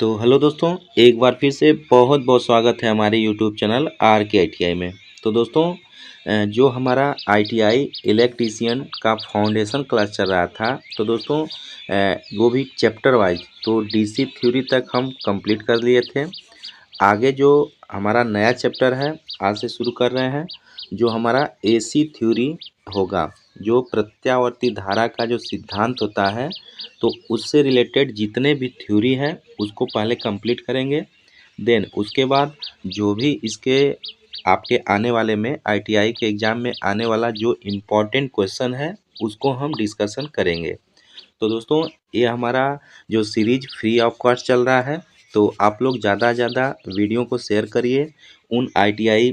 तो हेलो दोस्तों, एक बार फिर से बहुत बहुत स्वागत है हमारे यूट्यूब चैनल आर के आई में। तो दोस्तों, जो हमारा ITI इलेक्ट्रीशियन का फाउंडेशन क्लास चल रहा था, तो दोस्तों वो भी चैप्टर वाइज तो DC थ्योरी तक हम कंप्लीट कर लिए थे। आगे जो हमारा नया चैप्टर है, आज से शुरू कर रहे हैं। जो हमारा AC थ्योरी होगा, जो प्रत्यावर्ती धारा का जो सिद्धांत होता है, तो उससे रिलेटेड जितने भी थ्योरी हैं उसको पहले कंप्लीट करेंगे। देन उसके बाद जो भी इसके आपके आने वाले में ITI के एग्ज़ाम में आने वाला जो इम्पोर्टेंट क्वेश्चन है, उसको हम डिस्कशन करेंगे। तो दोस्तों, ये हमारा जो सीरीज फ्री ऑफ कॉस्ट चल रहा है, तो आप लोग ज़्यादा से ज़्यादा वीडियो को शेयर करिए, उन ITI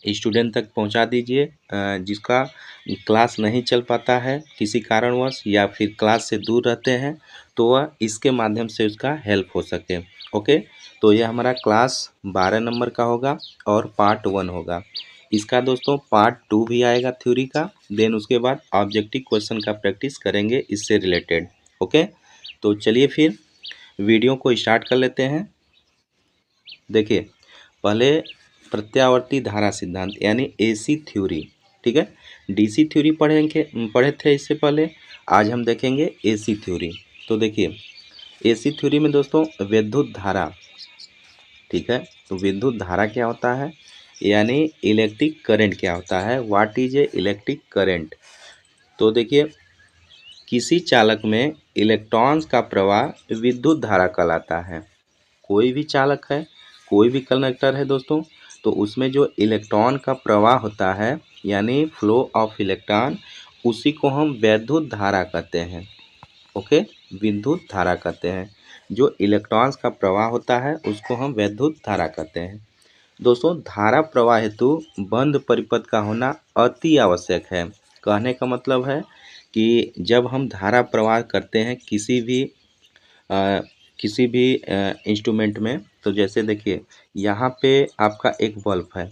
स्टूडेंट तक पहुंचा दीजिए जिसका क्लास नहीं चल पाता है किसी कारणवश, या फिर क्लास से दूर रहते हैं, तो वह इसके माध्यम से उसका हेल्प हो सके। ओके, तो ये हमारा क्लास 12 नंबर का होगा और पार्ट 1 होगा। इसका दोस्तों पार्ट 2 भी आएगा थ्योरी का। देन उसके बाद ऑब्जेक्टिव क्वेश्चन का प्रैक्टिस करेंगे इससे रिलेटेड। ओके, तो चलिए फिर वीडियो को स्टार्ट कर लेते हैं। देखिए, पहले प्रत्यावर्ती धारा सिद्धांत यानी AC थ्योरी, ठीक है। DC थ्योरी पढ़े थे इससे पहले। आज हम देखेंगे AC थ्योरी। तो देखिए, AC थ्योरी में दोस्तों विद्युत धारा, ठीक है। तो विद्युत धारा क्या होता है, यानी इलेक्ट्रिक करंट क्या होता है, what is a electric current. तो देखिए, किसी चालक में इलेक्ट्रॉन्स का प्रवाह विद्युत धारा कहलाता है। कोई भी चालक है, कोई भी कंडक्टर है दोस्तों, तो उसमें जो इलेक्ट्रॉन का प्रवाह होता है, यानी फ्लो ऑफ इलेक्ट्रॉन, उसी को हम वैद्युत धारा कहते हैं। ओके, विद्युत धारा कहते हैं। जो इलेक्ट्रॉन्स का प्रवाह होता है उसको हम वैद्युत धारा कहते हैं। दोस्तों, धारा प्रवाह हेतु बंद परिपथ का होना अति आवश्यक है। कहने का मतलब है कि जब हम धारा प्रवाह करते हैं किसी भी इंस्ट्रूमेंट में, तो जैसे देखिए यहाँ पे आपका एक बल्ब है,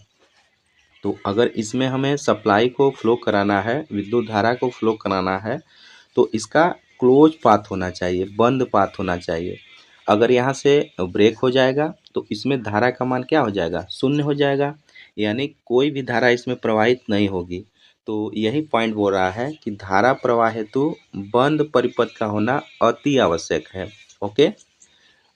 तो अगर इसमें हमें सप्लाई को फ्लो कराना है, विद्युत धारा को फ्लो कराना है, तो इसका क्लोज पाथ होना चाहिए, बंद पाथ होना चाहिए। अगर यहाँ से ब्रेक हो जाएगा तो इसमें धारा का मान क्या हो जाएगा, शून्य हो जाएगा, यानी कोई भी धारा इसमें प्रवाहित नहीं होगी। तो यही पॉइंट बोल रहा है कि धारा प्रवाह हेतु बंद परिपथ का होना अति आवश्यक है। ओके,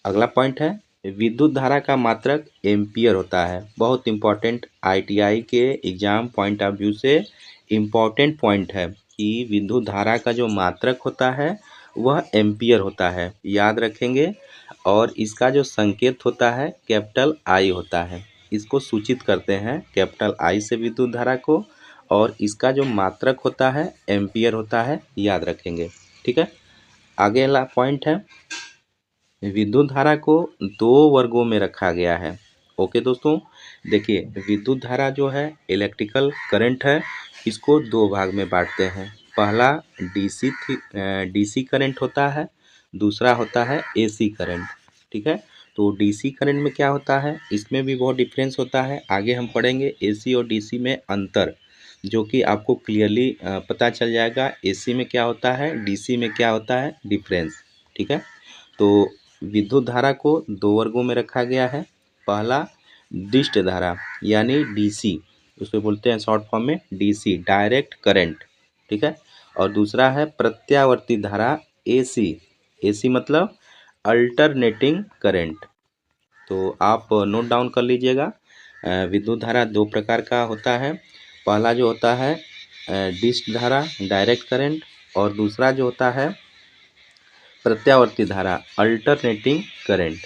अगला पॉइंट है, विद्युत धारा का मात्रक एम्पियर होता है। बहुत इंपॉर्टेंट, ITI के एग्जाम पॉइंट ऑफ व्यू से इम्पॉर्टेंट पॉइंट है कि विद्युत धारा का जो मात्रक होता है वह एम्पियर होता है, याद रखेंगे। और इसका जो संकेत होता है कैपिटल I होता है, इसको सूचित करते हैं कैपिटल I से विद्युत धारा को, और इसका जो मात्रक होता है एम्पियर होता है, याद रखेंगे। ठीक है, आगे वाला पॉइंट है, विद्युत धारा को दो वर्गों में रखा गया है। ओके दोस्तों, देखिए विद्युत धारा जो है, इलेक्ट्रिकल करंट है, इसको दो भाग में बांटते हैं। पहला DC करंट होता है, दूसरा होता है AC करंट। ठीक है, तो DC करंट में क्या होता है, इसमें भी बहुत डिफरेंस होता है। आगे हम पढ़ेंगे AC और DC में अंतर, जो कि आपको क्लियरली पता चल जाएगा AC में क्या होता है, DC में क्या होता है, डिफरेंस। ठीक है, तो विद्युत धारा को दो वर्गों में रखा गया है। पहला डिस्ट धारा यानी DC, उसको बोलते हैं शॉर्ट फॉर्म में DC, डायरेक्ट करंट। ठीक है, और दूसरा है प्रत्यावर्ती धारा AC मतलब अल्टरनेटिंग करंट। तो आप नोट डाउन कर लीजिएगा। विद्युत धारा दो प्रकार का होता है। पहला जो होता है डिस्ट धारा, डायरेक्ट करंट, और दूसरा जो होता है प्रत्यावर्ती धारा, अल्टरनेटिंग करंट।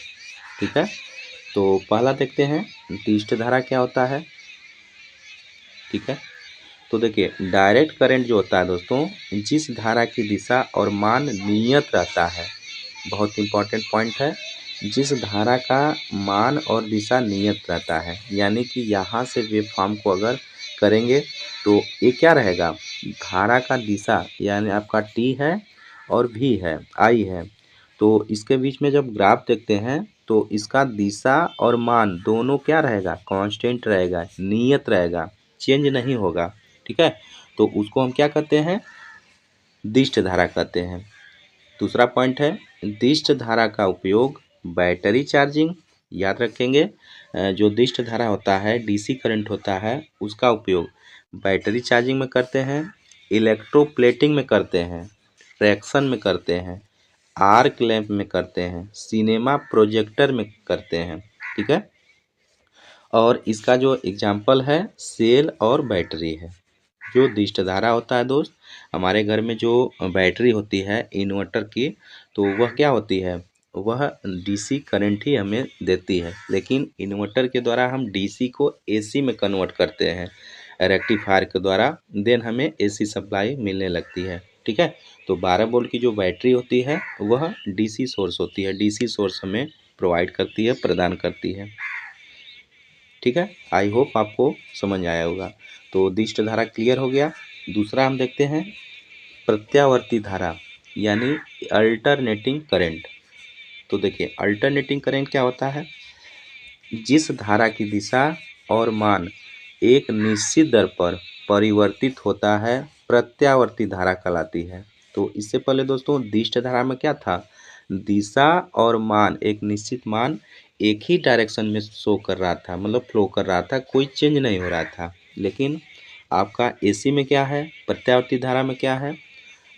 ठीक है, तो पहला देखते हैं डिस्ट धारा क्या होता है। ठीक है, तो देखिए डायरेक्ट करंट जो होता है दोस्तों, जिस धारा की दिशा और मान नियत रहता है, बहुत इंपॉर्टेंट पॉइंट है, जिस धारा का मान और दिशा नियत रहता है, यानी कि यहाँ से वेव फॉर्म को अगर करेंगे तो ये क्या रहेगा, धारा का दिशा यानी आपका T है और V है, I है, तो इसके बीच में जब ग्राफ देखते हैं तो इसका दिशा और मान दोनों क्या रहेगा, कांस्टेंट रहेगा, नियत रहेगा, चेंज नहीं होगा। ठीक है, तो उसको हम क्या कहते हैं, दिष्ट धारा कहते हैं। दूसरा पॉइंट है, दिष्ट धारा का उपयोग बैटरी चार्जिंग, याद रखेंगे जो दिष्ट धारा होता है, डीसी करंट होता है, उसका उपयोग बैटरी चार्जिंग में करते हैं, इलेक्ट्रोप्लेटिंग में करते हैं, ट्रैक्शन में करते हैं, आर्क लैंप में करते हैं, सिनेमा प्रोजेक्टर में करते हैं। ठीक है, और इसका जो एग्जाम्पल है सेल और बैटरी है। जो दिष्ट धारा होता है दोस्त, हमारे घर में जो बैटरी होती है इन्वर्टर की, तो वह क्या होती है, वह डीसी करंट ही हमें देती है, लेकिन इन्वर्टर के द्वारा हम डीसी को एसी में कन्वर्ट करते हैं रेक्टिफायर के द्वारा, देन हमें एसी सप्लाई मिलने लगती है। ठीक है, तो 12 वोल्ट की जो बैटरी होती है वह डीसी सोर्स होती है, डीसी सोर्स हमें प्रोवाइड करती है, प्रदान करती है। ठीक है, आई होप आपको समझ आया होगा। तो दिष्ट धारा क्लियर हो गया। दूसरा हम देखते हैं प्रत्यावर्ती धारा यानी अल्टरनेटिंग करंट। तो देखिए अल्टरनेटिंग करंट क्या होता है, जिस धारा की दिशा और मान एक निश्चित दर पर परिवर्तित होता है प्रत्यावर्ती धारा कहलाती है। तो इससे पहले दोस्तों दिष्ट धारा में क्या था, दिशा और मान एक निश्चित मान एक ही डायरेक्शन में शो कर रहा था, मतलब फ्लो कर रहा था, कोई चेंज नहीं हो रहा था। लेकिन आपका एसी में क्या है, प्रत्यावर्ती धारा में क्या है,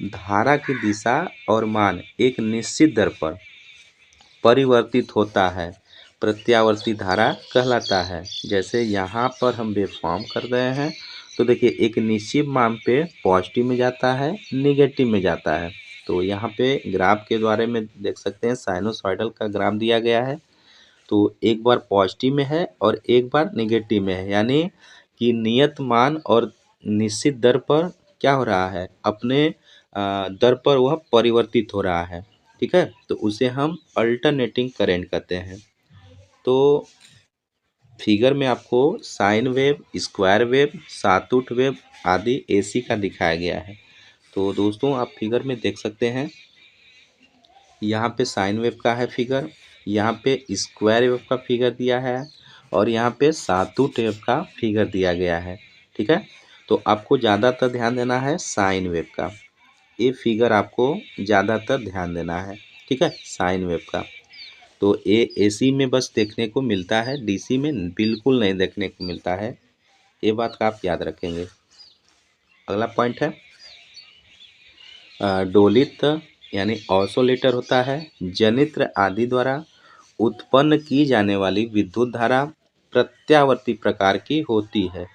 धारा की दिशा और मान एक निश्चित दर पर परिवर्तित होता है, प्रत्यावर्ती धारा कहलाता है। जैसे यहाँ पर हम वेवफॉर्म कर रहे हैं, तो देखिए एक निश्चित मान पे पॉजिटिव में जाता है, निगेटिव में जाता है। तो यहाँ पे ग्राफ के द्वारा में देख सकते हैं साइनोसॉइडल का ग्राफ दिया गया है। तो एक बार पॉजिटिव में है और एक बार निगेटिव में है, यानी कि नियत मान और निश्चित दर पर क्या हो रहा है, अपने दर पर वह परिवर्तित हो रहा है। ठीक है, तो उसे हम अल्टरनेटिंग करंट कहते हैं। तो फिगर में आपको sine wave, square wave, sawtooth wave आदि एसी का दिखाया गया है। तो दोस्तों आप फिगर में देख सकते हैं, यहाँ पे साइन वेव का है फिगर, यहाँ पे स्क्वायर वेव का फिगर दिया है और यहाँ पे सातूट वेव का फिगर दिया गया है। ठीक है, तो आपको ज़्यादातर ध्यान देना है साइन वेव का, ये फिगर आपको ज़्यादातर ध्यान देना है। ठीक है, साइन वेव का। तो ये एसी में बस देखने को मिलता है, डीसी में बिल्कुल नहीं देखने को मिलता है, ये बात का आप याद रखेंगे। अगला पॉइंट है डोलित यानी ऑसोलेटर होता है, जनित्र आदि द्वारा उत्पन्न की जाने वाली विद्युत धारा प्रत्यावर्ती प्रकार की होती है।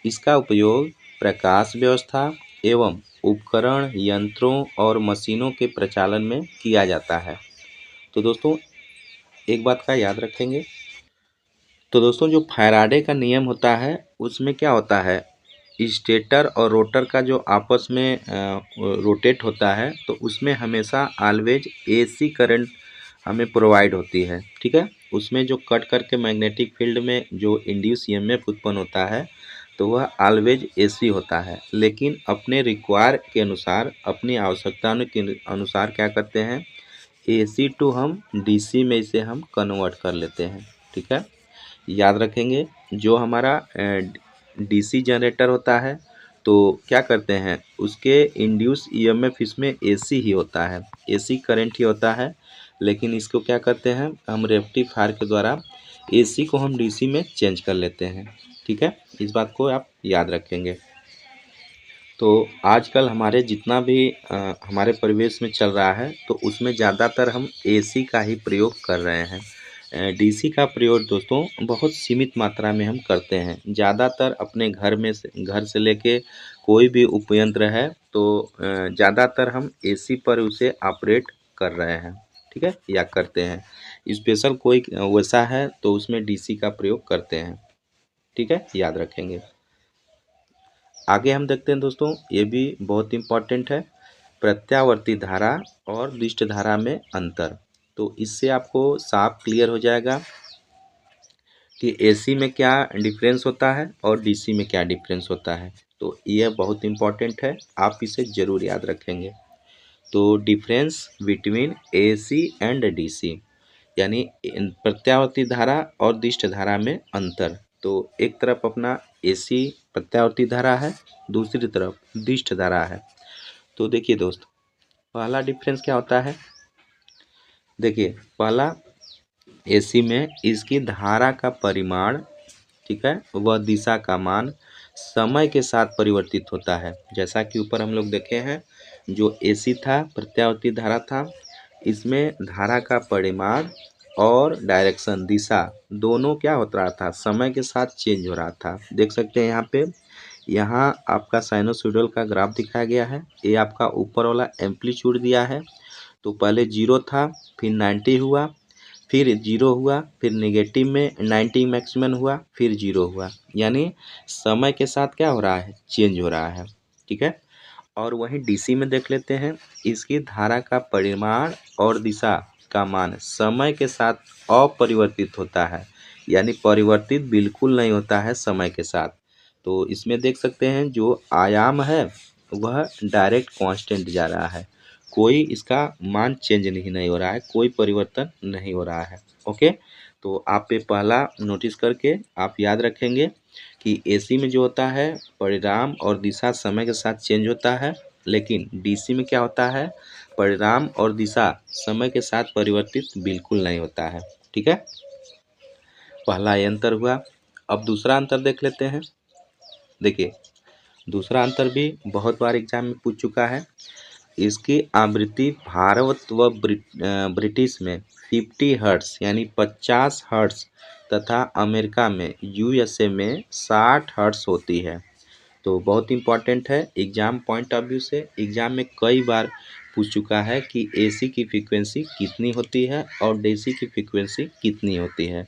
इसका उपयोग प्रकाश व्यवस्था एवं उपकरण, यंत्रों और मशीनों के प्रचालन में किया जाता है। तो दोस्तों एक बात का याद रखेंगे, तो दोस्तों जो फैराडे का नियम होता है उसमें क्या होता है, स्टेटर और रोटर का जो आपस में रोटेट होता है, तो उसमें हमेशा ऑलवेज एसी करंट हमें प्रोवाइड होती है। ठीक है, उसमें जो कट करके मैग्नेटिक फील्ड में जो इंड्यूस ईएमएफ उत्पन्न होता है, तो वह ऑलवेज एसी होता है। लेकिन अपने रिक्वायर के अनुसार, अपनी आवश्यकता के अनुसार क्या करते हैं, एसी टू हम डीसी में इसे हम कन्वर्ट कर लेते हैं। ठीक है, याद रखेंगे जो हमारा डीसी जनरेटर होता है, तो क्या करते हैं, उसके इंड्यूस ईएमएफ इसमें एसी ही होता है, एसी करंट ही होता है। लेकिन इसको क्या करते हैं, हम रेक्टिफायर के द्वारा एसी को हम डीसी में चेंज कर लेते हैं। ठीक है, इस बात को आप याद रखेंगे। तो आजकल हमारे जितना भी हमारे परिवेश में चल रहा है, तो उसमें ज़्यादातर हम एसी का ही प्रयोग कर रहे हैं। डीसी का प्रयोग दोस्तों बहुत सीमित मात्रा में हम करते हैं। ज़्यादातर अपने घर से लेके कोई भी उपयंत्र है, तो ज़्यादातर हम एसी पर उसे ऑपरेट कर रहे हैं। ठीक है, या करते हैं। स्पेशल कोई वैसा है तो उसमें डीसी का प्रयोग करते हैं। ठीक है, याद रखेंगे। आगे हम देखते हैं दोस्तों, ये भी बहुत इम्पॉर्टेंट है, प्रत्यावर्ती धारा और दिष्ट धारा में अंतर। तो इससे आपको साफ क्लियर हो जाएगा कि एसी में क्या डिफरेंस होता है और डीसी में क्या डिफरेंस होता है। तो यह बहुत इम्पॉर्टेंट है, आप इसे ज़रूर याद रखेंगे। तो difference between AC and DC यानी प्रत्यावर्ती धारा और दिष्ट धारा में अंतर। तो एक तरफ अपना एसी प्रत्यावर्ती धारा है, दूसरी तरफ दिष्ट धारा है। तो देखिए दोस्त, पहला डिफरेंस क्या होता है, देखिए पहला एसी में इसकी धारा का परिमाण, ठीक है, वह दिशा का मान समय के साथ परिवर्तित होता है। जैसा कि ऊपर हम लोग देखे हैं, जो एसी था प्रत्यावर्ती धारा था, इसमें धारा का परिमाण और डायरेक्शन दिशा दोनों क्या हो रहा था, समय के साथ चेंज हो रहा था। देख सकते हैं यहाँ पे, यहाँ आपका साइनोसॉइडल का ग्राफ दिखाया गया है। ये आपका ऊपर वाला एम्पलीट्यूड दिया है। तो पहले 0 था, फिर 90 हुआ, फिर 0 हुआ, फिर नेगेटिव में 90 मैक्सिमम हुआ, फिर 0 हुआ। यानी समय के साथ क्या हो रहा है, चेंज हो रहा है। ठीक है। और वहीं डीसी में देख लेते हैं, इसकी धारा का परिमाण और दिशा का मान समय के साथ अपरिवर्तित होता है, यानी परिवर्तित बिल्कुल नहीं होता है समय के साथ। तो इसमें देख सकते हैं जो आयाम है वह डायरेक्ट कांस्टेंट जा रहा है, कोई इसका मान चेंज नहीं हो रहा है, कोई परिवर्तन नहीं हो रहा है। ओके। तो आप पे पहला नोटिस करके आप याद रखेंगे कि एसी में जो होता है परिणाम और दिशा समय के साथ चेंज होता है, लेकिन डीसी में क्या होता है, परिणाम और दिशा समय के साथ परिवर्तित बिल्कुल नहीं होता है। ठीक है, पहला ये अंतर हुआ। अब दूसरा अंतर देख लेते हैं। देखिए दूसरा अंतर भी बहुत बार एग्जाम में पूछ चुका है। इसकी आवृत्ति भारत व ब्रिटिश में 50 हर्ट्स यानी 50 हर्ट्स तथा अमेरिका में यूएसए में 60 हर्ट्स होती है। तो बहुत इंपॉर्टेंट है एग्जाम पॉइंट ऑफ व्यू से। एग्जाम में कई बार पूछ चुका है कि एसी की फ्रीक्वेंसी कितनी होती है और डीसी की फ्रीक्वेंसी कितनी होती है।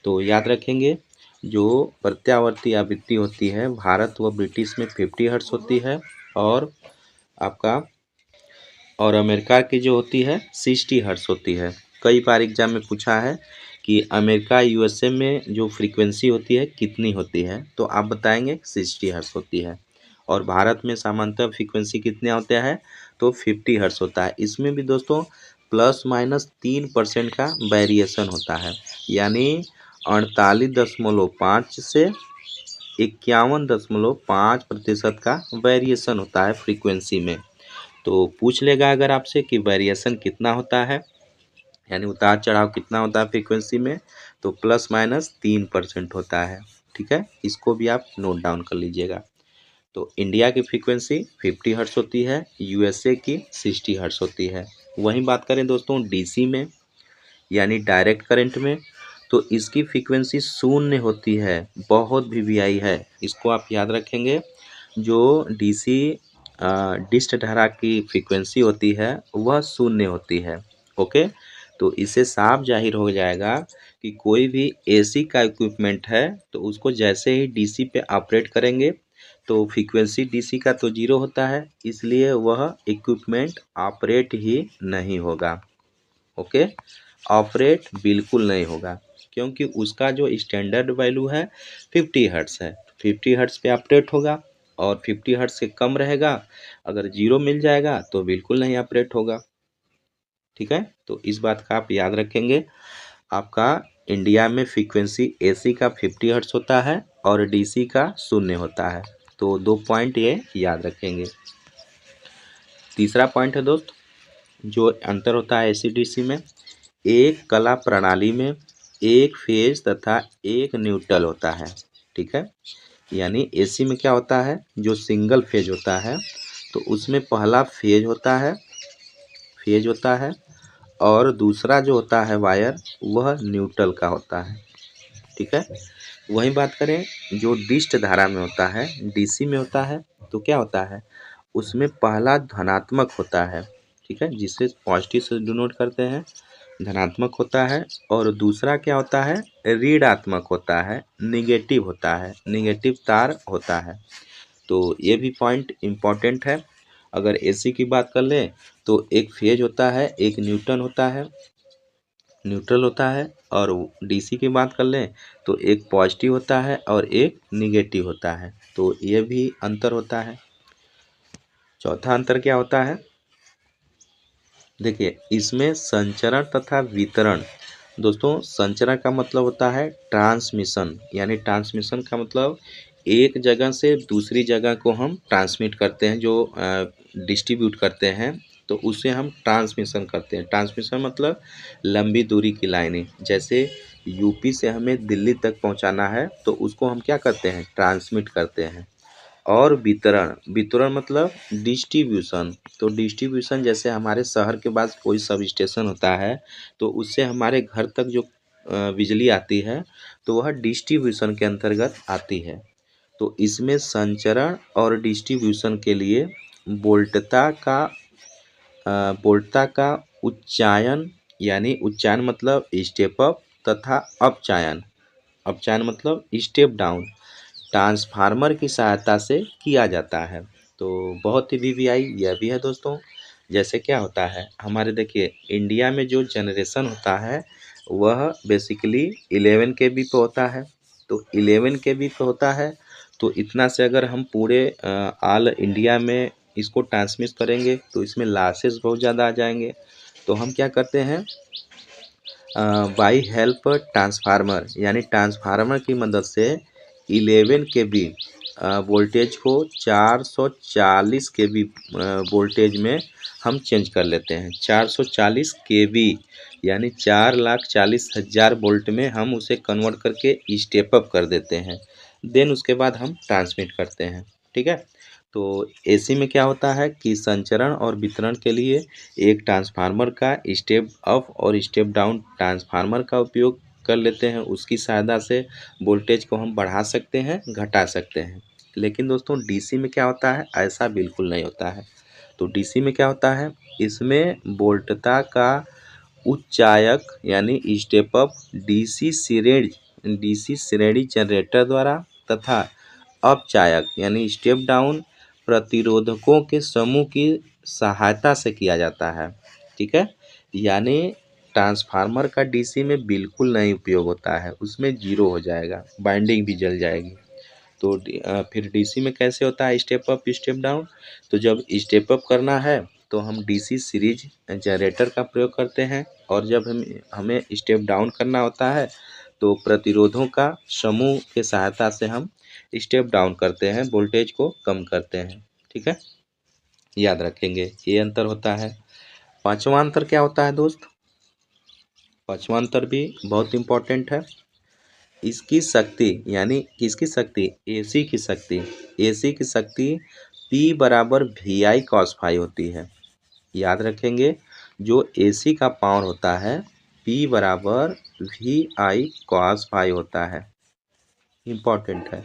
तो याद रखेंगे, जो प्रत्यावर्ती आवृत्ति होती है भारत व ब्रिटिश में 50 हर्ट्स होती है, और आपका और अमेरिका की जो होती है 60 हर्ट्स होती है। कई बार एग्जाम में पूछा है कि अमेरिका यूएसए में जो फ्रीक्वेंसी होती है कितनी होती है, तो आप बताएंगे 60 हर्ट्स होती है। और भारत में सामान्यतः फ्रीक्वेंसी कितना होता है, तो 50 हर्ट्स होता है। इसमें भी दोस्तों ±3% का वेरिएशन होता है, यानी 48.5 से 51.5% का वेरिएशन होता है फ्रीक्वेंसी में। तो पूछ लेगा अगर आपसे कि वेरिएशन कितना होता है, यानी उतार चढ़ाव कितना होता है फ्रीक्वेंसी में, तो ±3% होता है। ठीक है, इसको भी आप नोट डाउन कर लीजिएगा। तो इंडिया की फ्रीक्वेंसी 50 हर्ट्स होती है, यूएसए की 60 हर्ट्स होती है। वहीं बात करें दोस्तों डीसी में यानी डायरेक्ट करंट में, तो इसकी फ्रीक्वेंसी शून्य होती है, बहुत वीवीआई है। इसको आप याद रखेंगे। जो डीसी डिस्ट धारा की फ्रीक्वेंसी होती है वह शून्य होती है। ओके। तो इससे साफ जाहिर हो जाएगा कि कोई भी एसी का इक्विपमेंट है तो उसको जैसे ही डीसी पे ऑपरेट करेंगे तो फ्रीक्वेंसी डीसी का तो 0 होता है, इसलिए वह इक्विपमेंट ऑपरेट ही नहीं होगा। ओके, ऑपरेट बिल्कुल नहीं होगा, क्योंकि उसका जो स्टैंडर्ड वैल्यू है 50 हर्ट्स है। 50 हर्ट्स पे ऑपरेट होगा, और 50 हर्ट्स से कम रहेगा, अगर 0 मिल जाएगा तो बिल्कुल नहीं ऑपरेट होगा। ठीक है, तो इस बात का आप याद रखेंगे। आपका इंडिया में फ्रीक्वेंसी एसी का 50 हर्ट्स होता है और डीसी का शून्य होता है। तो 2 पॉइंट ये याद रखेंगे। तीसरा पॉइंट है दोस्त, जो अंतर होता है एसी डीसी में, एक कला प्रणाली में एक फेज तथा एक न्यूट्रल होता है। ठीक है, यानी एसी में क्या होता है, जो सिंगल फेज होता है तो उसमें पहला फेज होता है और दूसरा जो होता है वायर वह न्यूट्रल का होता है। ठीक है, वहीं बात करें जो डिस्ट धारा में होता है, डीसी में होता है, तो क्या होता है, उसमें पहला धनात्मक होता है। ठीक है, जिसे पॉजिटिव से डिनोट करते हैं, धनात्मक होता है, और दूसरा क्या होता है, ऋणात्मक होता है, निगेटिव होता है, निगेटिव तार होता है। तो ये भी पॉइंट इम्पॉर्टेंट है। अगर एसी की बात कर लें तो एक फेज होता है, एक न्यूट्रल होता है, और डीसी की बात कर लें तो एक पॉजिटिव होता है और एक निगेटिव होता है। तो ये भी अंतर होता है। चौथा अंतर क्या होता है, देखिए इसमें संचरण तथा वितरण। दोस्तों संचरण का मतलब होता है ट्रांसमिशन, यानी ट्रांसमिशन का मतलब एक जगह से दूसरी जगह को हम ट्रांसमिट करते हैं, जो डिस्ट्रीब्यूट करते हैं तो उसे हम ट्रांसमिशन करते हैं। ट्रांसमिशन मतलब लंबी दूरी की लाइनें, जैसे यूपी से हमें दिल्ली तक पहुंचाना है तो उसको हम क्या करते हैं, ट्रांसमिट करते हैं। और वितरण, वितरण मतलब डिस्ट्रीब्यूशन। तो डिस्ट्रीब्यूशन जैसे हमारे शहर के पास कोई सब स्टेशन होता है तो उससे हमारे घर तक जो बिजली आती है तो वह डिस्ट्रीब्यूशन के अंतर्गत आती है। तो इसमें संचरण और डिस्ट्रीब्यूशन के लिए वोल्टता का वोल्टता का उच्चायन, यानी उच्चायन मतलब स्टेप अप, तथा अपचायन, अपचायन मतलब स्टेप डाउन, ट्रांसफार्मर की सहायता से किया जाता है। तो बहुत ही वीवीआई यह भी है दोस्तों। जैसे क्या होता है हमारे, देखिए इंडिया में जो जनरेशन होता है वह बेसिकली 11 केबी पे होता है। तो 11 केबी पे होता है तो इतना से अगर हम पूरे ऑल इंडिया में इसको ट्रांसमिट करेंगे तो इसमें लॉसेस बहुत ज़्यादा आ जाएंगे। तो हम क्या करते हैं, बाई हेल्प ट्रांसफार्मर, यानी ट्रांसफार्मर की मदद से 11 केबी वोल्टेज को 440 केबी वोल्टेज में हम चेंज कर लेते हैं। 440 केबी यानी 4,40,000 वोल्ट में हम उसे कन्वर्ट करके स्टेप अप कर देते हैं। देन उसके बाद हम ट्रांसमिट करते हैं। ठीक है। तो एसी में क्या होता है कि संचरण और वितरण के लिए एक ट्रांसफार्मर का स्टेप अप और स्टेप डाउन ट्रांसफार्मर का उपयोग कर लेते हैं। उसकी सहायता से वोल्टेज को हम बढ़ा सकते हैं, घटा सकते हैं। लेकिन दोस्तों डीसी में क्या होता है, ऐसा बिल्कुल नहीं होता है। तो डीसी में क्या होता है, इसमें वोल्टता का उच्चायक यानी स्टेप अप डीसी श्रेणी जनरेटर द्वारा तथा अपचायक यानी स्टेप डाउन प्रतिरोधकों के समूह की सहायता से किया जाता है। ठीक है। यानी ट्रांसफार्मर का डीसी में बिल्कुल नहीं उपयोग होता है, उसमें जीरो हो जाएगा, बाइंडिंग भी जल जाएगी। तो फिर डीसी में कैसे होता है स्टेप अप स्टेप डाउन। तो जब स्टेप अप करना है तो हम डीसी सीरीज जनरेटर का प्रयोग करते हैं, और जब हमें स्टेप डाउन करना होता है तो प्रतिरोधों का समूह के सहायता से हम स्टेप डाउन करते हैं, वोल्टेज को कम करते हैं। ठीक है, याद रखेंगे ये अंतर होता है। पांचवा अंतर क्या होता है दोस्त, पांचवा अंतर भी बहुत इम्पोर्टेंट है। इसकी शक्ति यानी किसकी शक्ति, एसी की शक्ति। एसी की शक्ति P बराबर वी आई कॉस फाई होती है। याद रखेंगे, जो एसी का पावर होता है P बराबर वी आई कॉस फाई होता है, इम्पॉर्टेंट है।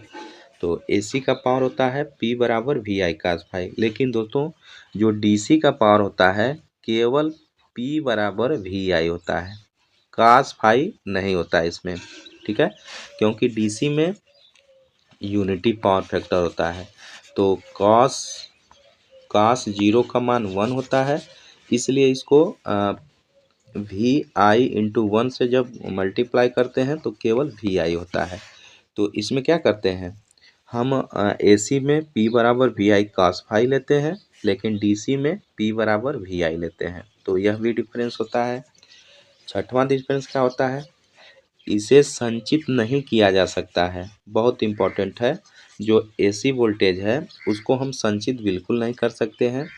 तो एसी का पावर होता है P बराबर वी आई कॉस फाई। लेकिन दोस्तों जो डीसी का पावर होता है केवल P बराबर वी आई होता है, कॉस फाई नहीं होता है इसमें। ठीक है, क्योंकि डीसी में यूनिटी पावर फैक्टर होता है। तो कॉस कॉस जीरो का मान 1 होता है, इसलिए इसको वी आई इंटू 1 से जब मल्टीप्लाई करते हैं तो केवल वी आई होता है। तो इसमें क्या करते हैं हम, एसी में P बराबर वी आई कॉस फाई लेते हैं, लेकिन डीसी में P बराबर वी आई लेते हैं। तो यह भी डिफरेंस होता है। छठवां डिफरेंस क्या होता है, इसे संचित नहीं किया जा सकता है, बहुत इम्पोर्टेंट है। जो एसी वोल्टेज है उसको हम संचित बिल्कुल नहीं कर सकते हैं,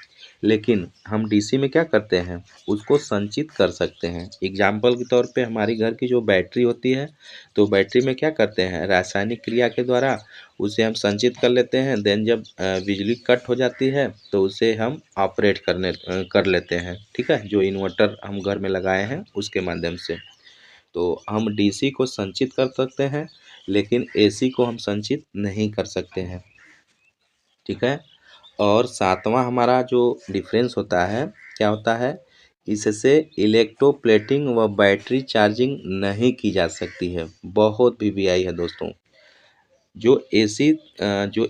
लेकिन हम डीसी में क्या करते हैं, उसको संचित कर सकते हैं। एग्जाम्पल के तौर पे हमारी घर की जो बैटरी होती है, तो बैटरी में क्या करते हैं, रासायनिक क्रिया के द्वारा उसे हम संचित कर लेते हैं। देन जब बिजली कट हो जाती है तो उसे हम ऑपरेट कर लेते हैं। ठीक है, जो इन्वर्टर हम घर में लगाए हैं उसके माध्यम से। तो हम डीसी को संचित कर सकते हैं, लेकिन एसी को हम संचित नहीं कर सकते हैं। ठीक है। और सातवां हमारा जो डिफरेंस होता है क्या होता है, इससे इलेक्ट्रोप्लेटिंग व बैटरी चार्जिंग नहीं की जा सकती है। बहुत वीवीआई है दोस्तों। जो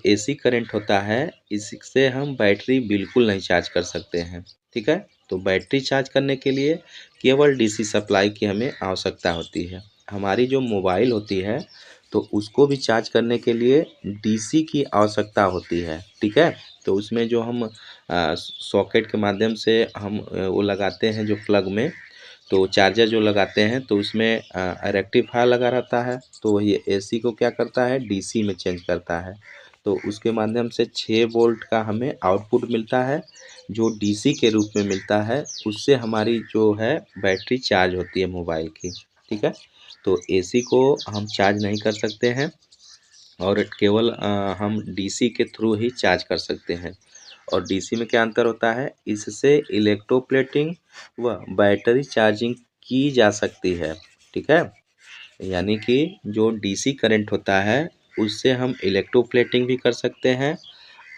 एसी करंट होता है इससे हम बैटरी बिल्कुल नहीं चार्ज कर सकते हैं। ठीक है, तो बैटरी चार्ज करने के लिए केवल डीसी सप्लाई की हमें आवश्यकता होती है। हमारी जो मोबाइल होती है तो उसको भी चार्ज करने के लिए डीसी की आवश्यकता होती है। ठीक है, तो उसमें जो हम सॉकेट के माध्यम से हम वो लगाते हैं जो प्लग में, तो चार्जर जो लगाते हैं तो उसमें रेक्टिफायर लगा रहता है, तो ये एसी को क्या करता है, डीसी में चेंज करता है। तो उसके माध्यम से 6 वोल्ट का हमें आउटपुट मिलता है, जो डीसी के रूप में मिलता है। उससे हमारी जो है बैटरी चार्ज होती है मोबाइल की, ठीक है। तो एसी को हम चार्ज नहीं कर सकते हैं और केवल हम डीसी के थ्रू ही चार्ज कर सकते हैं। और डीसी में क्या अंतर होता है, इससे इलेक्ट्रोप्लेटिंग व बैटरी चार्जिंग की जा सकती है, ठीक है। यानी कि जो डीसी करंट होता है उससे हम इलेक्ट्रोप्लेटिंग भी कर सकते हैं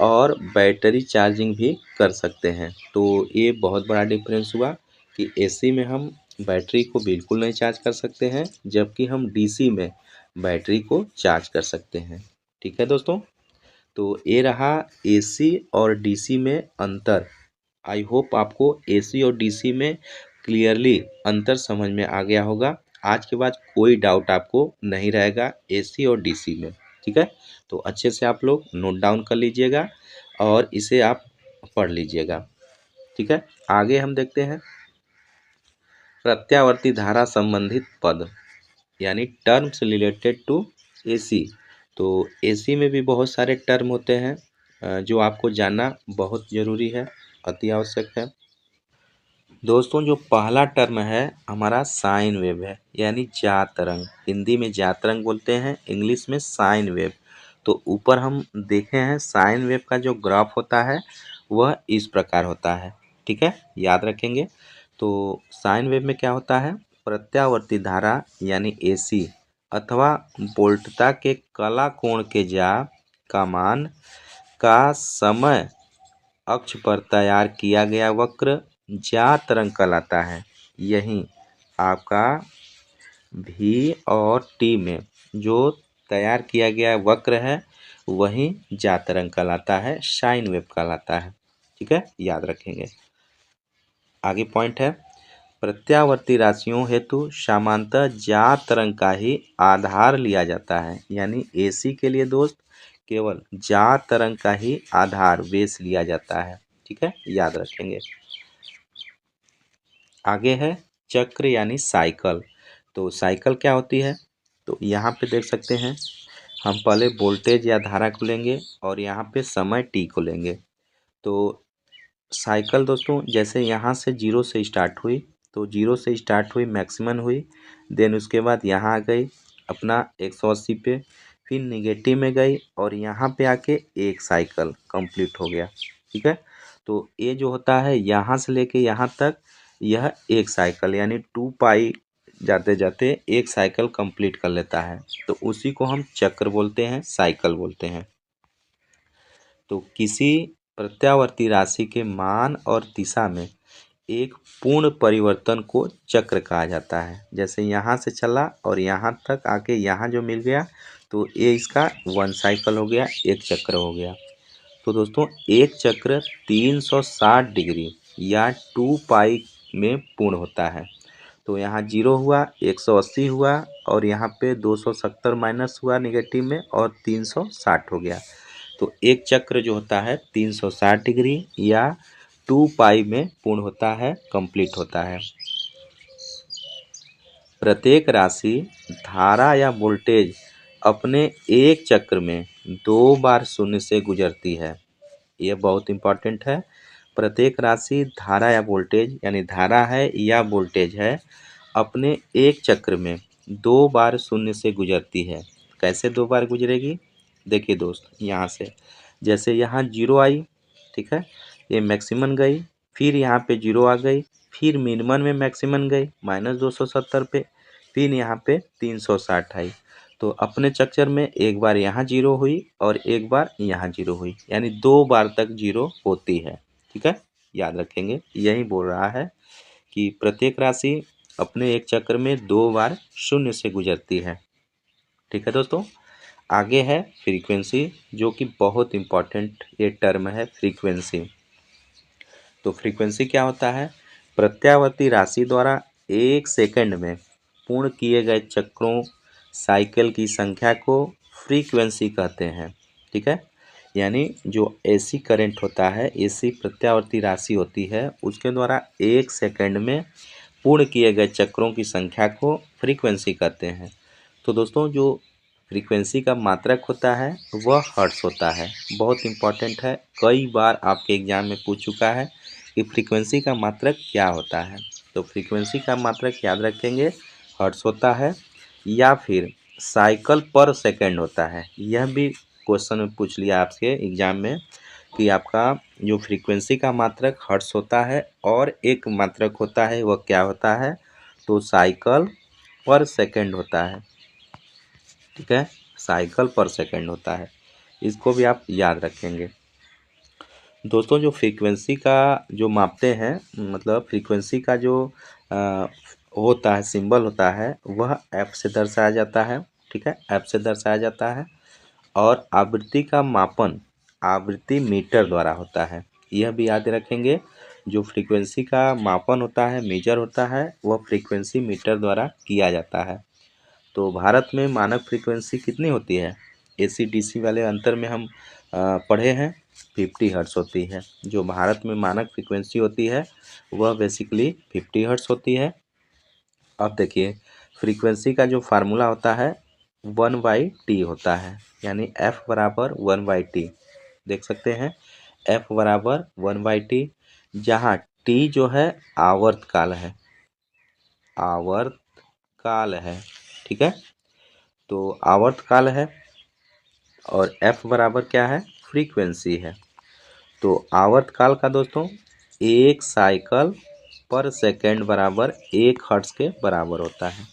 और बैटरी चार्जिंग भी कर सकते हैं। तो ये बहुत बड़ा डिफरेंस हुआ कि एसी में हम बैटरी को बिल्कुल नहीं चार्ज कर सकते हैं, जबकि हम डीसी में बैटरी को चार्ज कर सकते हैं, ठीक है दोस्तों। तो ये रहा एसी और डीसी में अंतर। आई होप आपको एसी और डीसी में क्लियरली अंतर समझ में आ गया होगा। आज के बाद कोई डाउट आपको नहीं रहेगा एसी और डीसी में, ठीक है। तो अच्छे से आप लोग नोट डाउन कर लीजिएगा और इसे आप पढ़ लीजिएगा, ठीक है। आगे हम देखते हैं प्रत्यावर्ती धारा संबंधित पद, यानी टर्म्स रिलेटेड टू एसी। तो एसी में भी बहुत सारे टर्म होते हैं जो आपको जानना बहुत ज़रूरी है, अति आवश्यक है। दोस्तों जो पहला टर्म है हमारा साइन वेव है, यानी जा तरंग। हिंदी में जा तरंग बोलते हैं, इंग्लिश में साइन वेव। तो ऊपर हम देखे हैं साइन वेव का जो ग्राफ होता है वह इस प्रकार होता है, ठीक है, याद रखेंगे। तो साइन वेव में क्या होता है, प्रत्यावर्ती धारा यानी एसी अथवा वोल्टता के कला कोण के जा का मान का समय अक्ष पर तैयार किया गया वक्र जा तरंग कहलाता है। यही आपका भी और टी में जो तैयार किया गया वक्र है वही जा तरंग कहलाता है, साइन वेव कहलाता है, ठीक है, याद रखेंगे। आगे पॉइंट है प्रत्यावर्ती राशियों हेतु समांतर जा तरंग का ही आधार लिया जाता है। यानी एसी के लिए दोस्त केवल जा तरंग का ही आधार बेस लिया जाता है, ठीक है, याद रखेंगे। आगे है चक्र यानी साइकिल। तो साइकिल क्या होती है, तो यहाँ पे देख सकते हैं हम पहले वोल्टेज या धारा को लेंगे और यहाँ पे समय टी को लेंगे। तो साइकिल दोस्तों जैसे यहाँ से जीरो से स्टार्ट हुई, तो जीरो से स्टार्ट हुई मैक्सिमम हुई, देन उसके बाद यहाँ आ गई अपना 180 पे, फिर निगेटिव में गई और यहाँ पे आके एक साइकिल कंप्लीट हो गया, ठीक है। तो ये जो होता है यहाँ से लेके यहाँ तक यह एक साइकिल यानी 2 पाई जाते जाते एक साइकिल कंप्लीट कर लेता है। तो उसी को हम चक्र बोलते हैं, साइकिल बोलते हैं। तो किसी प्रत्यावर्ती राशि के मान और दिशा में एक पूर्ण परिवर्तन को चक्र कहा जाता है। जैसे यहाँ से चला और यहाँ तक आके यहाँ जो मिल गया तो ये इसका 1 साइकिल हो गया, एक चक्र हो गया। तो दोस्तों एक चक्र 360 डिग्री या 2 पाई में पूर्ण होता है। तो यहाँ 0 हुआ, 180 हुआ और यहाँ पे 270 माइनस हुआ निगेटिव में और 360 हो गया। तो एक चक्र जो होता है 360 डिग्री या 2 पाई में पूर्ण होता है, कंप्लीट होता है। प्रत्येक राशि धारा या वोल्टेज अपने एक चक्र में 2 बार शून्य से गुजरती है। यह बहुत इंपॉर्टेंट है। प्रत्येक राशि धारा या वोल्टेज यानी धारा है या वोल्टेज है अपने एक चक्र में 2 बार शून्य से गुजरती है। कैसे 2 बार गुजरेगी, देखिए दोस्त यहाँ से जैसे यहाँ 0 आई, ठीक है, ये मैक्सिमम गई, फिर यहाँ पे 0 आ गई, फिर मिनिमम में मैक्सिमम गई -270 पे, फिर यहाँ पे 360 आई। तो अपने चक्कर में एक बार यहाँ 0 हुई और एक बार यहाँ 0 हुई, यानी 2 बार तक 0 होती है, ठीक है, याद रखेंगे। यही बोल रहा है कि प्रत्येक राशि अपने एक चक्र में 2 बार शून्य से गुजरती है, ठीक है दोस्तों। आगे है फ्रीक्वेंसी, जो कि बहुत इम्पॉर्टेंट ये टर्म है फ्रीक्वेंसी। तो फ्रीक्वेंसी क्या होता है, प्रत्यावर्ती राशि द्वारा एक सेकंड में पूर्ण किए गए चक्रों साइकिल की संख्या को फ्रीक्वेंसी कहते हैं, ठीक है। यानी जो एसी करंट होता है, एसी प्रत्यावर्ती राशि होती है, उसके द्वारा एक सेकंड में पूर्ण किए गए चक्रों की संख्या को फ्रीक्वेंसी कहते हैं। तो दोस्तों जो फ्रीक्वेंसी का मात्रक होता है वह हर्ट्ज होता है। बहुत इम्पॉर्टेंट है, कई बार आपके एग्जाम में पूछ चुका है कि फ्रीक्वेंसी का मात्रक क्या होता है। तो फ्रीक्वेंसी का मात्रक याद रखेंगे, हर्ट्ज होता है या फिर साइकिल पर सेकंड होता है। यह भी क्वेश्चन में पूछ लिया आपके एग्जाम में कि आपका जो फ्रीक्वेंसी का मात्रक हर्ट्ज होता है और एक मात्रक होता है वह क्या होता है, तो साइकिल पर सेकंड होता है। ठीक है, साइकिल पर सेकंड होता है, इसको भी आप याद रखेंगे। दोस्तों जो फ्रीक्वेंसी का जो मापते हैं, मतलब फ्रीक्वेंसी का जो होता है सिंबल होता है वह एफ से दर्शाया जाता है। ठीक है, एफ से दर्शाया जाता है। और आवृत्ति का मापन आवृत्ति मीटर द्वारा होता है, यह भी याद रखेंगे। जो फ्रीक्वेंसी का मापन होता है, मेजर होता है, वह फ्रीक्वेंसी मीटर द्वारा किया जाता है। तो भारत में मानक फ्रीक्वेंसी कितनी होती है, एसी डीसी वाले अंतर में हम पढ़े हैं, 50 हर्ट्ज होती है। जो भारत में मानक फ्रीक्वेंसी होती है वह बेसिकली 50 हर्ट्ज होती है। अब देखिए फ्रीक्वेंसी का जो फार्मूला होता है 1/t होता है, यानी f बराबर 1/t। देख सकते हैं f बराबर 1/t, जहाँ t जो है आवर्तकाल है, आवर्तकाल है। ठीक है, तो आवर्तकाल है और f बराबर क्या है, फ्रीक्वेंसी है। तो आवर्तकाल का दोस्तों एक साइकिल पर सेकंड बराबर 1 हर्ट्ज के बराबर होता है।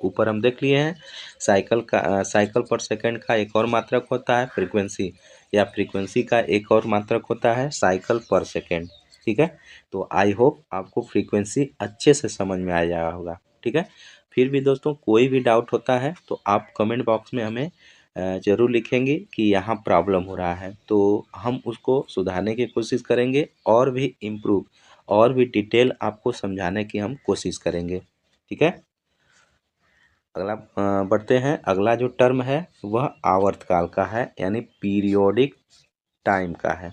ऊपर हम देख लिए हैं साइकिल पर सेकंड का एक और मात्रक होता है फ्रीक्वेंसी, या फ्रीक्वेंसी का एक और मात्रक होता है साइकिल पर सेकंड। ठीक है, तो आई होप आपको फ्रीक्वेंसी अच्छे से समझ में आ जाएगा होगा। ठीक है, फिर भी दोस्तों कोई भी डाउट होता है तो आप कमेंट बॉक्स में हमें ज़रूर लिखेंगे कि यहाँ प्रॉब्लम हो रहा है, तो हम उसको सुधारने की कोशिश करेंगे और भी इम्प्रूव और भी डिटेल आपको समझाने की हम कोशिश करेंगे। ठीक है, अगला बढ़ते हैं। अगला जो टर्म है वह आवर्तकाल का है, यानी पीरियोडिक टाइम का है।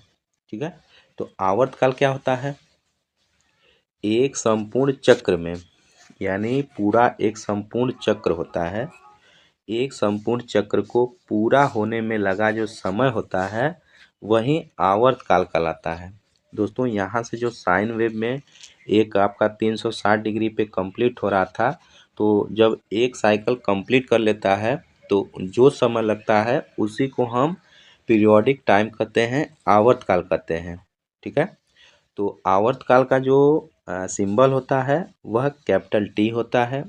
ठीक है, तो आवर्तकाल क्या होता है, एक संपूर्ण चक्र में, यानी पूरा एक संपूर्ण चक्र होता है, एक संपूर्ण चक्र को पूरा होने में लगा जो समय होता है वही आवर्तकाल कहलाता है। दोस्तों यहाँ से जो साइन वेव में एक आपका 360 डिग्री पे कंप्लीट हो रहा था, तो जब एक साइकिल कंप्लीट कर लेता है तो जो समय लगता है उसी को हम पीरियोडिक टाइम कहते हैं, आवर्तकाल कहते हैं। ठीक है, तो आवर्तकाल का जो सिंबल होता है वह कैपिटल टी होता है,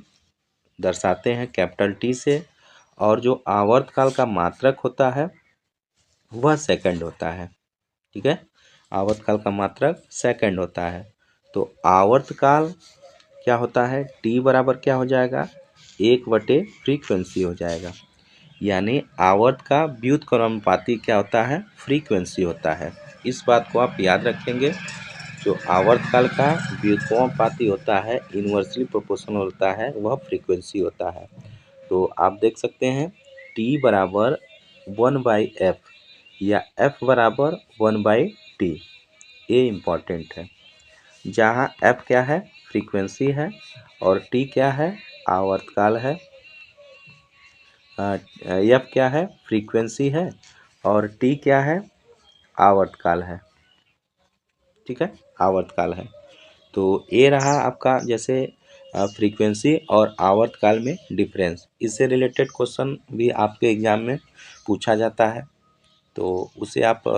दर्शाते हैं कैपिटल टी से। और जो आवर्तकाल का मात्रक होता है वह सेकंड होता है। ठीक है, आवर्तकाल का मात्रक सेकंड होता है। तो आवर्तकाल क्या होता है, टी बराबर क्या हो जाएगा, 1/फ्रीक्वेंसी हो जाएगा, यानी आवर्त का व्युत्क्रमानुपाती क्या होता है, फ्रीक्वेंसी होता है। इस बात को आप याद रखेंगे। जो आवर्तकाल का व्युत्क्रमानुपाती होता है, इन्वर्सली प्रोपोर्शनल होता है, वह फ्रीक्वेंसी होता है। तो आप देख सकते हैं t बराबर 1/f या f बराबर 1/t, ये इम्पॉर्टेंट है। जहाँ f क्या है, फ्रीक्वेंसी है, और t क्या है, आवर्तकाल है। f क्या है, फ्रीक्वेंसी है, और t क्या है, आवर्तकाल है। ठीक है, आवर्तकाल है। तो ये रहा आपका जैसे फ्रीक्वेंसी और आवर्तकाल में डिफरेंस। इससे रिलेटेड क्वेश्चन भी आपके एग्जाम में पूछा जाता है, तो उसे आप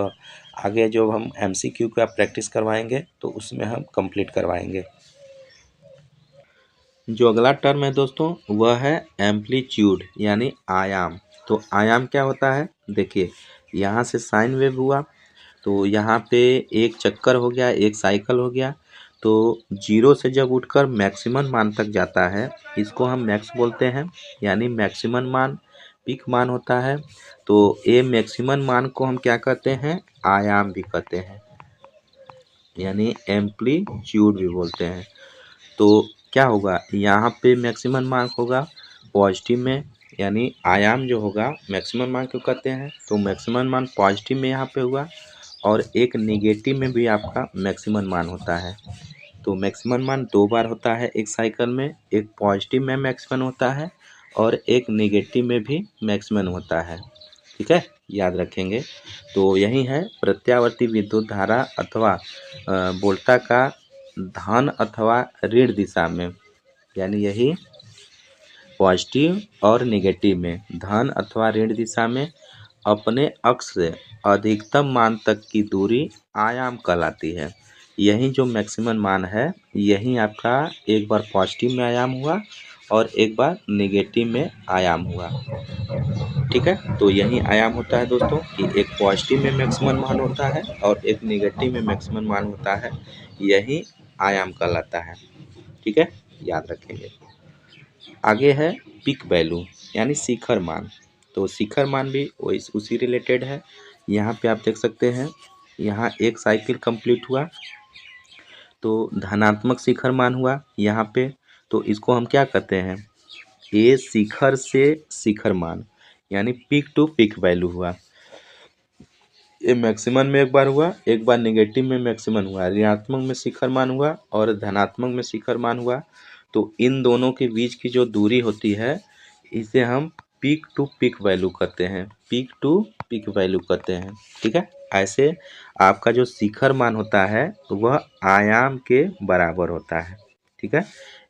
आगे जो हम एमसीक्यू का प्रैक्टिस करवाएंगे तो उसमें हम कंप्लीट करवाएंगे। जो अगला टर्म है दोस्तों वह है एम्पलीट्यूड, यानी आयाम। तो आयाम क्या होता है, देखिए यहाँ से साइन वेव हुआ, तो यहाँ पे एक चक्कर हो गया, एक साइकिल हो गया, तो जीरो से जब उठकर मैक्सिमम मान तक जाता है, इसको हम मैक्स बोलते हैं, यानी मैक्सिमम मान पीक मान होता है। तो ये मैक्सिमम मान को हम क्या कहते हैं, आयाम भी कहते हैं, यानी एम्पलीट्यूड भी बोलते हैं। तो क्या होगा, यहाँ पे मैक्सिमम मान होगा पॉजिटिव में, यानी आयाम जो होगा मैक्सिमम मान क्यों कहते हैं, तो मैक्सिमम मान पॉजिटिव में यहाँ पे हुआ, और एक नेगेटिव में भी आपका मैक्सिमम मान होता है। तो मैक्सिमम मान दो बार होता है एक साइकिल में, एक पॉजिटिव में मैक्सिमम होता है और एक नेगेटिव में भी मैक्सिमम होता है। ठीक है, याद रखेंगे। तो यही है प्रत्यावर्ती विद्युत धारा अथवा वोल्टा का धन अथवा ऋण दिशा में, यानी यही पॉजिटिव और नेगेटिव में धन अथवा ऋण दिशा में अपने अक्ष से अधिकतम मान तक की दूरी आयाम कहलाती है। यही जो मैक्सिमम मान है यही आपका एक बार पॉजिटिव में आयाम हुआ और एक बार नेगेटिव में आयाम हुआ। ठीक है, तो यही आयाम होता है दोस्तों कि एक पॉजिटिव में मैक्सिमम मान होता है और एक नेगेटिव में मैक्सिमम मान होता है, यही आयाम कहलाता है। ठीक है, याद रखेंगे। आगे है पीक वैल्यू यानी शिखर मान। तो शिखर मान भी उसी रिलेटेड है। यहाँ पे आप देख सकते हैं, यहाँ एक साइकिल कंप्लीट हुआ तो धनात्मक शिखर मान हुआ यहाँ पे। तो इसको हम क्या कहते हैं, ये शिखर से शिखर मान यानी पीक टू पीक वैल्यू हुआ। ये मैक्सिमम में एक बार हुआ, एक बार नेगेटिव में मैक्सिमम हुआ, ऋणात्मक में शिखर मान हुआ और धनात्मक में शिखर मान हुआ। तो इन दोनों के बीच की जो दूरी होती है इसे हम पीक टू पीक वैल्यू कहते हैं, पीक टू पीक वैल्यू कहते हैं। ठीक है, ऐसे आपका जो शिखर मान होता है वह आयाम के बराबर होता है। ठीक है,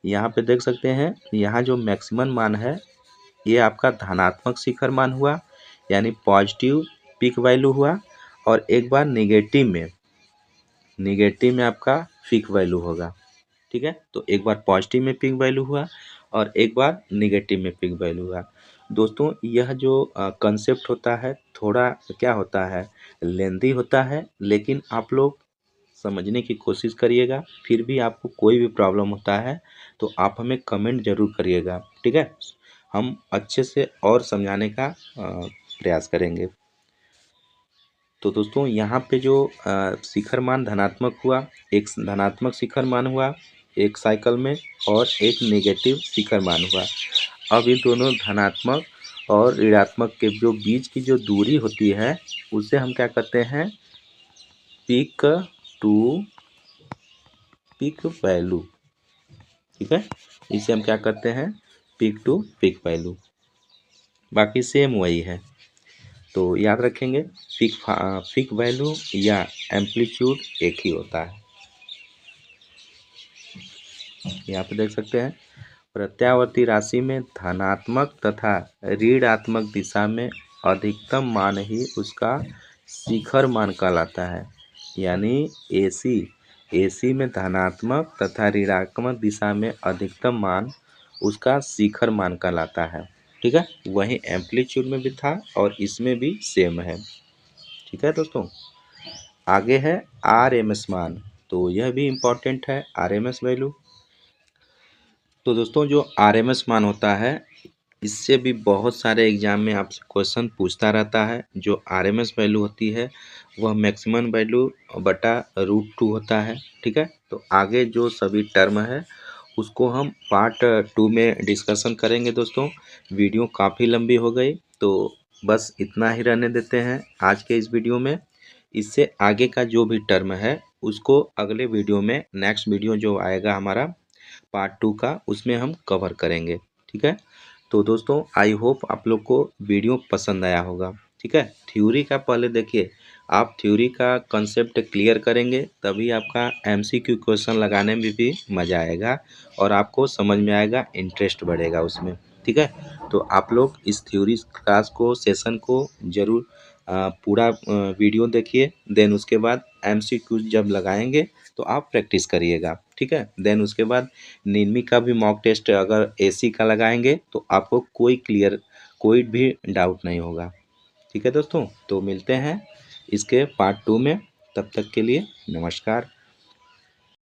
यहाँ पे देख सकते हैं, यहाँ जो मैक्सिमम मान है ये आपका धनात्मक शिखर मान हुआ यानी पॉजिटिव पीक वैल्यू हुआ, और एक बार नेगेटिव में आपका पीक वैल्यू होगा। ठीक है, तो एक बार पॉजिटिव में पीक वैल्यू हुआ और एक बार नेगेटिव में पीक वैल्यू हुआ। दोस्तों यह जो कंसेप्ट होता है थोड़ा क्या होता है, लेंदी होता है, लेकिन आप लोग समझने की कोशिश करिएगा। फिर भी आपको कोई भी प्रॉब्लम होता है तो आप हमें कमेंट ज़रूर करिएगा। ठीक है, हम अच्छे से और समझाने का प्रयास करेंगे। तो दोस्तों यहाँ पे जो शिखर मान धनात्मक हुआ, एक धनात्मक शिखर मान हुआ एक साइकिल में और एक नेगेटिव शिखर मान हुआ। अब इन दोनों धनात्मक और ऋणात्मक के जो बीच की जो दूरी होती है उसे हम क्या कहते हैं, पीक टू पीक वैल्यू। ठीक है, इसे हम क्या कहते हैं, पीक टू पीक वैल्यू। बाकी सेम वही है, तो याद रखेंगे पीक वैल्यू या एम्पलीट्यूड एक ही होता है। यहाँ पे देख सकते हैं, प्रत्यावर्ती राशि में धनात्मक तथा ऋणात्मक दिशा में अधिकतम मान ही उसका शिखर मान कहलाता है। यानी एसी में धनात्मक तथा ऋणात्मक दिशा में अधिकतम मान उसका शिखर मान कहलाता है। ठीक है, वही एम्पलीट्यूड में भी था और इसमें भी सेम है। ठीक है दोस्तों, आगे है आरएमएस मान। तो यह भी इम्पोर्टेंट है, आरएमएस वैल्यू। तो दोस्तों जो आरएमएस मान होता है इससे भी बहुत सारे एग्जाम में आपसे क्वेश्चन पूछता रहता है। जो आरएमएस वैल्यू होती है वह मैक्सिमम वैल्यू बटा √2 होता है। ठीक है, तो आगे जो सभी टर्म है उसको हम पार्ट 2 में डिस्कशन करेंगे। दोस्तों वीडियो काफ़ी लंबी हो गई तो बस इतना ही रहने देते हैं आज के इस वीडियो में। इससे आगे का जो भी टर्म है उसको अगले वीडियो में, नेक्स्ट वीडियो जो आएगा हमारा पार्ट 2 का, उसमें हम कवर करेंगे। ठीक है, तो दोस्तों आई होप आप लोग को वीडियो पसंद आया होगा। ठीक है, थ्योरी का पहले देखिए, आप थ्योरी का कंसेप्ट क्लियर करेंगे तभी आपका एमसीक्यू क्वेश्चन लगाने में भी मज़ा आएगा और आपको समझ में आएगा, इंटरेस्ट बढ़ेगा उसमें। ठीक है, तो आप लोग इस थ्योरी क्लास को, सेशन को ज़रूर पूरा वीडियो देखिए। देन उसके बाद एमसीक्यू जब लगाएंगे तो आप प्रैक्टिस करिएगा। ठीक है, देन उसके बाद नीनमी का भी मॉक टेस्ट अगर एसी का लगाएंगे तो आपको कोई भी डाउट नहीं होगा। ठीक है दोस्तों, तो मिलते हैं इसके पार्ट 2 में। तब तक के लिए नमस्कार।